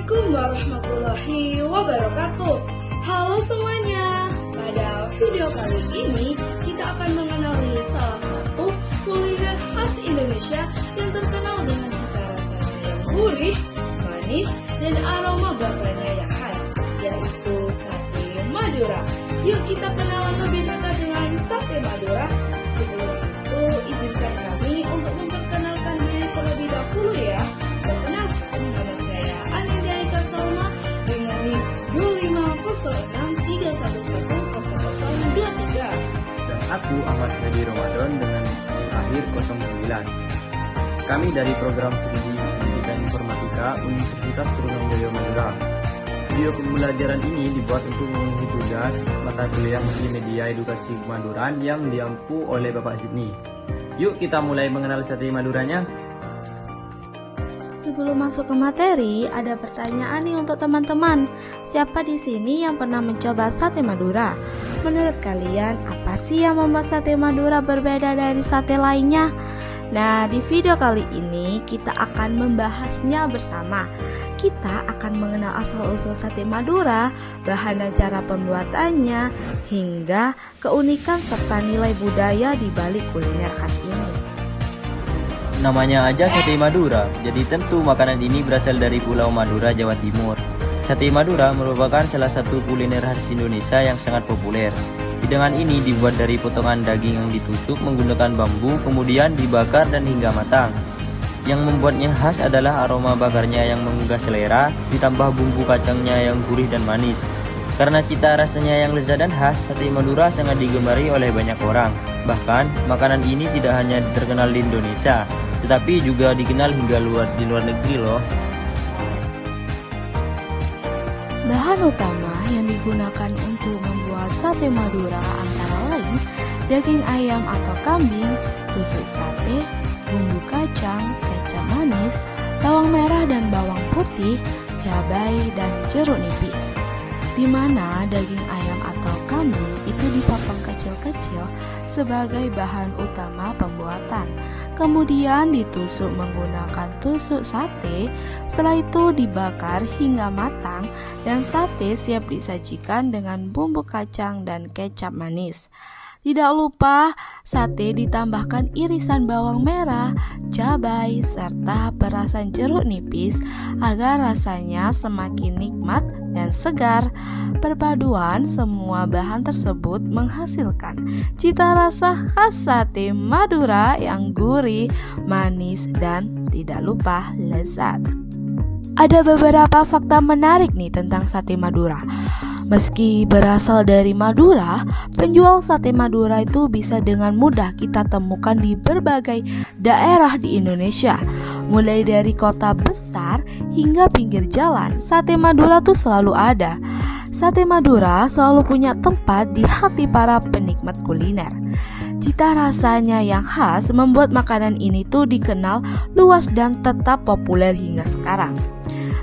Assalamualaikum warahmatullahi wabarakatuh. Halo semuanya. Pada video kali ini kita akan mengenali salah satu kuliner khas Indonesia yang terkenal dengan cita rasanya yang gurih, manis, dan aroma bakarnya yang khas, yaitu sate Madura. Yuk kita kenalan lebih dekat dengan sate Madura. Sebelum itu izinkan kami untuk memperkenalkan diri terlebih dahulu ya. Perkenalkan, nama saya Anindya Ika Salma dengan NIM 250631100023. Dan aku Ahmad Hadi Ramadan dengan NIM akhir 09. Kami dari program studi Pendidikan Informatika Universitas Trunojoyo Madura. Video pembelajaran ini dibuat untuk memenuhi tugas mata kuliah Multimedia Edukasi Kemaduran yang diampu oleh Bapak Sidney. Yuk kita mulai mengenal sate Maduranya. Sebelum masuk ke materi, ada pertanyaan nih untuk teman-teman. Siapa di sini yang pernah mencoba sate Madura? Menurut kalian, apa sih yang membuat sate Madura berbeda dari sate lainnya? Nah, di video kali ini kita akan membahasnya bersama. Kita akan mengenal asal-usul sate Madura, bahan dan cara pembuatannya, hingga keunikan serta nilai budaya di balik kuliner khas ini. Namanya aja sate Madura, jadi tentu makanan ini berasal dari Pulau Madura, Jawa Timur. Sate Madura merupakan salah satu kuliner khas Indonesia yang sangat populer. Hidangan ini dibuat dari potongan daging yang ditusuk menggunakan bambu, kemudian dibakar dan hingga matang. Yang membuatnya khas adalah aroma bakarnya yang menggugah selera, ditambah bumbu kacangnya yang gurih dan manis. Karena cita rasanya yang lezat dan khas, sate Madura sangat digemari oleh banyak orang. Bahkan, makanan ini tidak hanya terkenal di Indonesia, tetapi juga dikenal hingga di luar negeri loh. Bahan utama yang digunakan untuk membuat sate Madura antara lain daging ayam atau kambing, tusuk sate, bumbu kacang, kecap manis, bawang merah dan bawang putih, cabai, dan jeruk nipis. Di mana daging ayam atau kambing itu dipotong kecil-kecil sebagai bahan utama pembuatan. Kemudian ditusuk menggunakan tusuk sate, setelah itu dibakar hingga matang dan sate siap disajikan dengan bumbu kacang dan kecap manis. Tidak lupa sate ditambahkan irisan bawang merah, cabai, serta perasan jeruk nipis agar rasanya semakin nikmat dan segar. Perpaduan semua bahan tersebut menghasilkan cita rasa khas sate Madura yang gurih, manis, dan tidak lupa lezat. Ada beberapa fakta menarik nih tentang sate Madura. Meski berasal dari Madura, penjual sate Madura itu bisa dengan mudah kita temukan di berbagai daerah di Indonesia. Mulai dari kota besar hingga pinggir jalan, sate Madura tuh selalu ada. Sate Madura selalu punya tempat di hati para penikmat kuliner. Cita rasanya yang khas membuat makanan ini tuh dikenal luas dan tetap populer hingga sekarang.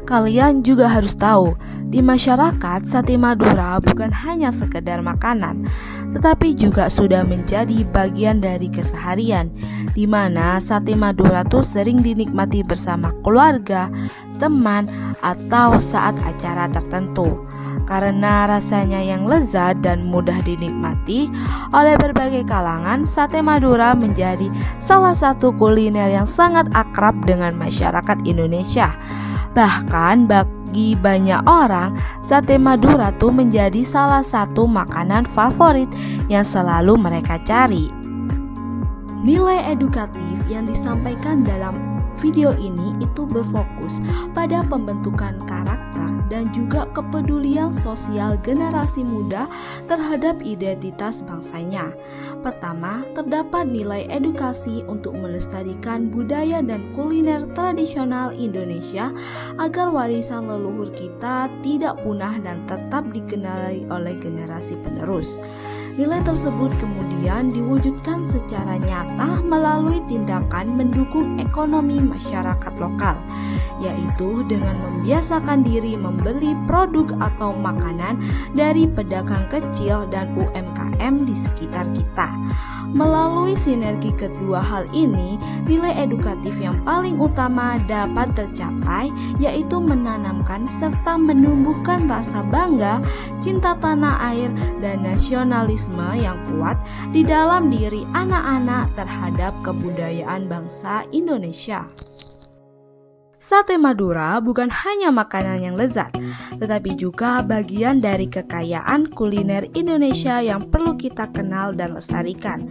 Kalian juga harus tahu, di masyarakat sate Madura bukan hanya sekedar makanan, tetapi juga sudah menjadi bagian dari keseharian, di mana sate Madura tuh sering dinikmati bersama keluarga, teman, atau saat acara tertentu. Karena rasanya yang lezat dan mudah dinikmati oleh berbagai kalangan, sate Madura menjadi salah satu kuliner yang sangat akrab dengan masyarakat Indonesia. Bahkan bagi banyak orang, sate Madura tuh menjadi salah satu makanan favorit yang selalu mereka cari. Nilai edukatif yang disampaikan dalam video ini itu berfokus pada pembentukan karakter dan juga kepedulian sosial generasi muda terhadap identitas bangsanya. Pertama, terdapat nilai edukasi untuk melestarikan budaya dan kuliner tradisional Indonesia agar warisan leluhur kita tidak punah dan tetap dikenali oleh generasi penerus. Nilai tersebut kemudian diwujudkan secara nyata melalui tindakan mendukung ekonomi masyarakat lokal, yaitu dengan membiasakan diri membeli produk atau makanan dari pedagang kecil dan UMKM di sekitar kita. Melalui sinergi kedua hal ini, nilai edukatif yang paling utama dapat tercapai, yaitu menanamkan serta menumbuhkan rasa bangga, cinta tanah air, dan nasionalisme yang kuat di dalam diri anak-anak terhadap kebudayaan bangsa Indonesia. Sate Madura bukan hanya makanan yang lezat, tetapi juga bagian dari kekayaan kuliner Indonesia yang perlu kita kenal dan lestarikan.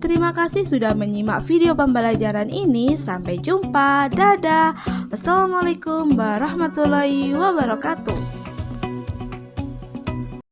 Terima kasih sudah menyimak video pembelajaran ini. Sampai jumpa. Dadah. Wassalamualaikum warahmatullahi wabarakatuh.